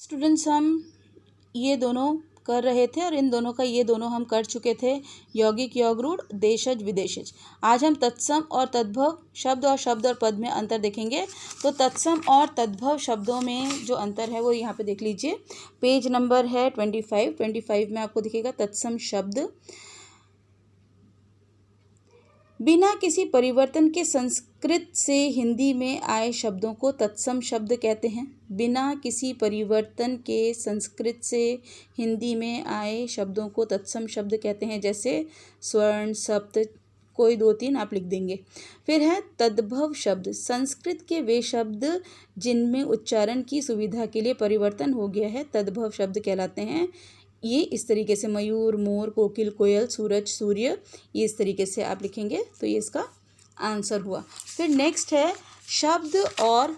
Students, हम ये दोनों कर रहे थे और इन दोनों का ये दोनों हम कर चुके थे, यौगिक योग रूढ़, देशज विदेशज। आज हम तत्सम और तद्भव शब्द और शब्द और पद में अंतर देखेंगे। तो तत्सम और तद्भव शब्दों में जो अंतर है वो यहाँ पे देख लीजिए। पेज नंबर है 25 में आपको दिखेगा तत्सम शब्द। बिना किसी परिवर्तन के संस्कृत से हिंदी में आए शब्दों को तत्सम शब्द कहते हैं। बिना किसी परिवर्तन के संस्कृत से हिंदी में आए शब्दों को तत्सम शब्द कहते हैं। जैसे स्वर्ण, सप्त, कोई 2-3 आप लिख देंगे। फिर है तद्भव शब्द। संस्कृत के वे शब्द जिनमें उच्चारण की सुविधा के लिए परिवर्तन हो गया है तद्भव शब्द कहलाते हैं। ये इस तरीके से मयूर, मोर, कोकिल, कोयल, सूरज, सूर्य, ये इस तरीके से आप लिखेंगे तो ये इसका आंसर हुआ। फिर नेक्स्ट है शब्द और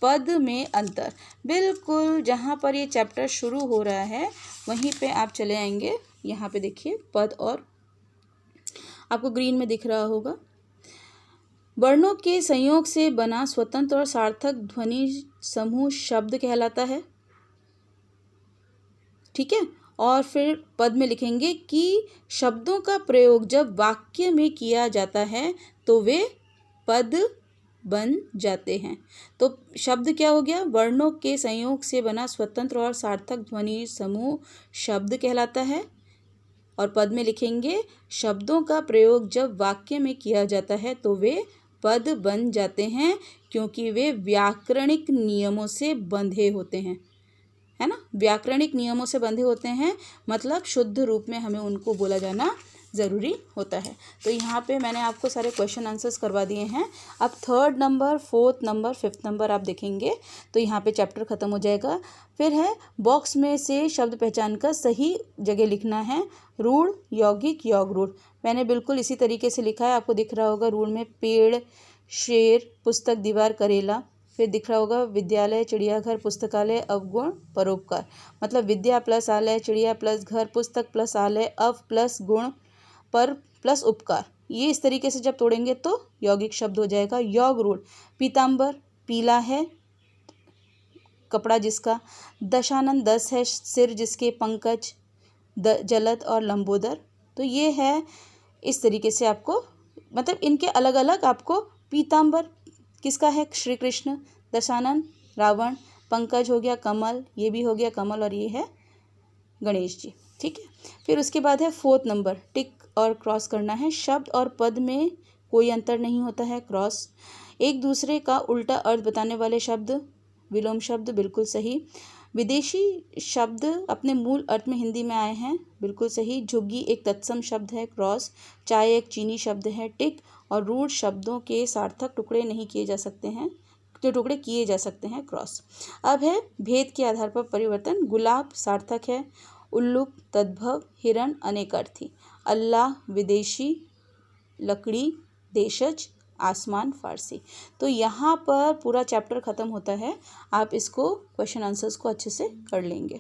पद में अंतर। बिल्कुल जहाँ पर ये चैप्टर शुरू हो रहा है वहीं पे आप चले आएंगे। यहाँ पे देखिए पद, और आपको ग्रीन में दिख रहा होगा, वर्णों के संयोग से बना स्वतंत्र और सार्थक ध्वनि समूह शब्द कहलाता है। ठीक है। और फिर पद में लिखेंगे कि शब्दों का प्रयोग जब वाक्य में किया जाता है तो वे पद बन जाते हैं। तो शब्द क्या हो गया, वर्णों के संयोग से बना स्वतंत्र और सार्थक ध्वनि समूह शब्द कहलाता है। और पद में लिखेंगे शब्दों का प्रयोग जब वाक्य में किया जाता है तो वे पद बन जाते हैं, क्योंकि वे व्याकरणिक नियमों से बंधे होते हैं, है ना। व्याकरणिक नियमों से बंधे होते हैं मतलब शुद्ध रूप में हमें उनको बोला जाना ज़रूरी होता है। तो यहाँ पे मैंने आपको सारे क्वेश्चन आंसर्स करवा दिए हैं। अब 3rd number, 4th number, 5th number आप देखेंगे तो यहाँ पे चैप्टर ख़त्म हो जाएगा। फिर है बॉक्स में से शब्द पहचान कर सही जगह लिखना है। रूढ़, यौगिक, योग रूढ़ मैंने बिल्कुल इसी तरीके से लिखा है, आपको दिख रहा होगा। रूढ़ में पेड़, शेर, पुस्तक, दीवार, करेला। फिर दिख रहा होगा विद्यालय, चिड़ियाघर, पुस्तकालय, अवगुण, परोपकार। मतलब विद्या प्लस आलय, चिड़िया प्लस घर, पुस्तक प्लस आलय, अव प्लस गुण, पर प्लस उपकार। ये इस तरीके से जब तोड़ेंगे तो यौगिक शब्द हो जाएगा। योग रूढ़, पीताम्बर पीला है कपड़ा जिसका, दशानन 10 है सिर जिसके, पंकज, जलद और लंबोदर। तो ये है इस तरीके से आपको, मतलब इनके अलग अलग आपको, पीताम्बर किसका है, श्री कृष्ण, दशानन रावण, पंकज हो गया कमल, ये भी हो गया कमल, और ये है गणेश जी। ठीक है। फिर उसके बाद है 4th नंबर, टिक और क्रॉस करना है। शब्द और पद में कोई अंतर नहीं होता है, क्रॉस। एक दूसरे का उल्टा अर्थ बताने वाले शब्द, विलोम शब्द, बिल्कुल सही। विदेशी शब्द अपने मूल अर्थ में हिंदी में आए हैं, बिल्कुल सही। झुग्गी एक तत्सम शब्द है, क्रॉस। चाय एक चीनी शब्द है, टिक। और रूढ़ शब्दों के सार्थक टुकड़े नहीं किए जा सकते हैं, जो टुकड़े किए जा सकते हैं, क्रॉस। अब है भेद के आधार पर परिवर्तन। गुलाब सार्थक है, उल्लुक तद्भव, हिरण अनेकार्थी, अल्लाह विदेशी, लकड़ी देशज, आसमान फारसी। तो यहाँ पर पूरा चैप्टर ख़त्म होता है। आप इसको क्वेश्चन आंसर्स को अच्छे से कर लेंगे।